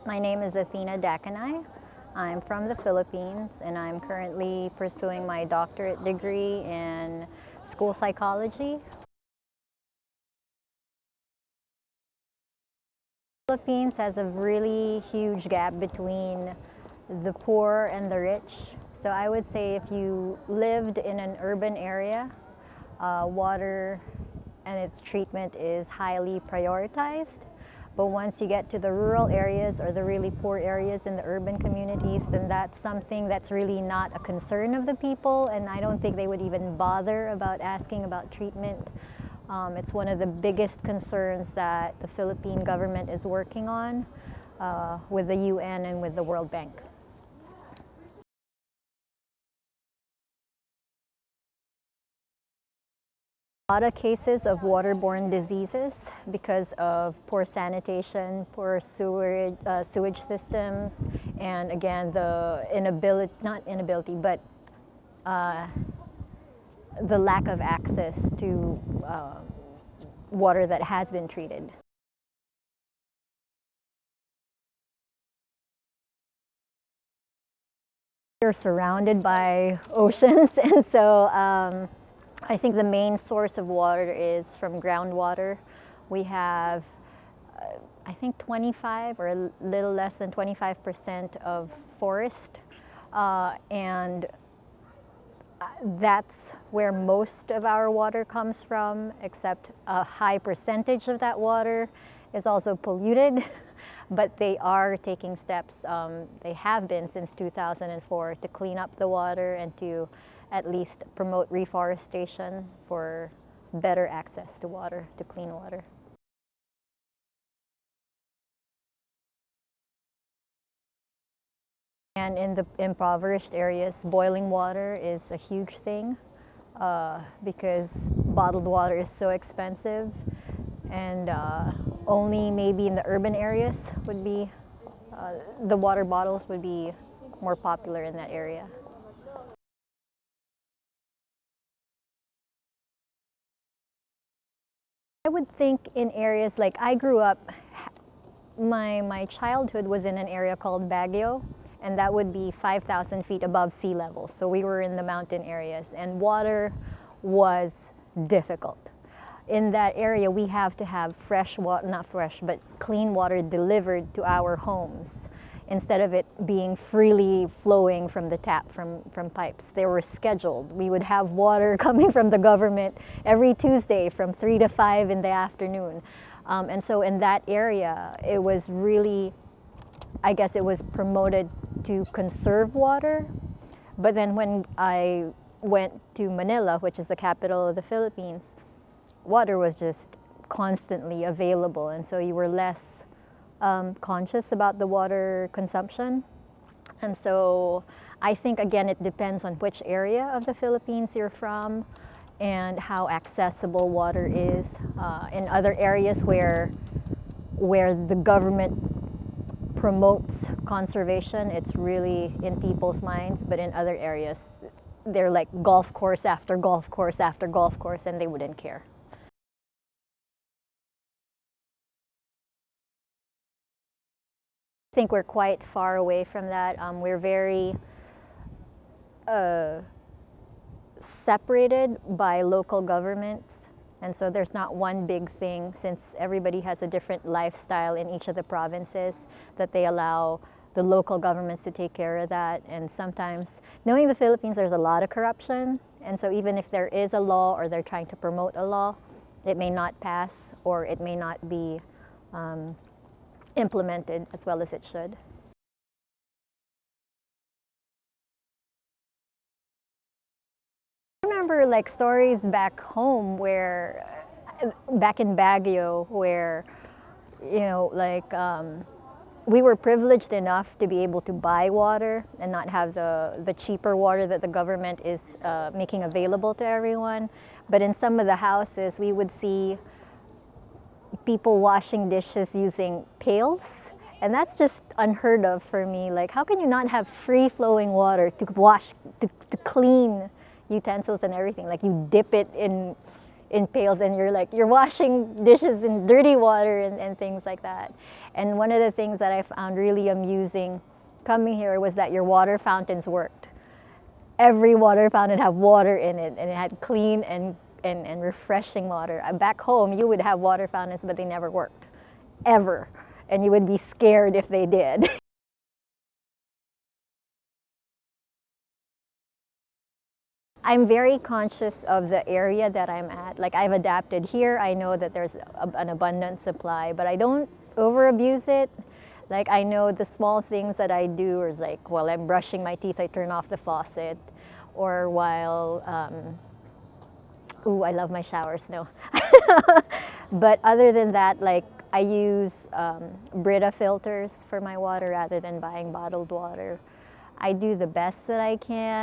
My name is Athen Dacanay. I'm from the Philippines and I'm currently pursuing my doctorate degree in school psychology. The Philippines has a really huge gap between the poor and the rich. So I would say if you lived in an urban area, water and its treatment is highly prioritized. But once you get to the rural areas or the really poor areas in the urban communities, then that's something that's really not a concern of the people, and I don't think they would even bother about asking about treatment. It's one of the biggest concerns that the Philippine government is working on with the UN and with the World Bank. A lot of cases of waterborne diseases because of poor sanitation, poor sewage systems, and again, the inability, not inability, but the lack of access to water that has been treated. We're surrounded by oceans, and so I think the main source of water is from groundwater. We have, I think 25 or a little less than 25% of forest, and that's where most of our water comes from, except a high percentage of that water is also polluted. But they are taking steps, they have been since 2004, to clean up the water and to at least promote reforestation for better access to water, to clean water. And in the impoverished areas, boiling water is a huge thing because bottled water is so expensive, and only maybe in the urban areas would be, the water bottles would be more popular in that area. I would think in areas like I grew up, my childhood was in an area called Baguio, and that would be 5,000 feet above sea level. So we were in the mountain areas, and water was difficult. In that area, we have to have fresh water, not fresh, but clean water delivered to our homes instead of it being freely flowing from the tap, from pipes. They were scheduled. We would have water coming from the government every Tuesday from 3 to 5 in the afternoon. And so in that area, it was really, I guess it was promoted to conserve water. But then when I went to Manila, which is the capital of the Philippines, water was just constantly available, and so you were less conscious about the water consumption. And so I think, again, it depends on which area of the Philippines you're from and how accessible water is. In other areas where the government promotes conservation, it's really in people's minds, but in other areas, they're like golf course after golf course after golf course, and they wouldn't care. I think we're quite far away from that. We're very separated by local governments, and so there's not one big thing, since everybody has a different lifestyle in each of the provinces, that they allow the local governments to take care of that. And sometimes, knowing the Philippines, there's a lot of corruption, and so even if there is a law or they're trying to promote a law, it may not pass or it may not be implemented as well as it should. I remember like stories back home where, back in Baguio, where, you know, like we were privileged enough to be able to buy water and not have the cheaper water that the government is making available to everyone. But in some of the houses, we would see people washing dishes using pails, and that's just unheard of for me. Like, how can you not have free-flowing water to wash, to clean utensils and everything? Like, you dip it in pails and you're washing dishes in dirty water and things like that. And one of the things that I found really amusing coming here was that your water fountains worked. Every water fountain had water in it, and it had clean and refreshing water. Back home, you would have water fountains, but they never worked, ever. And you would be scared if they did. I'm very conscious of the area that I'm at. Like, I've adapted here. I know that there's an abundant supply, but I don't over abuse it. Like, I know the small things that I do is like, while I'm brushing my teeth, I turn off the faucet. Or while, ooh, I love my showers, no. But other than that, like, I use Brita filters for my water rather than buying bottled water. I do the best that I can.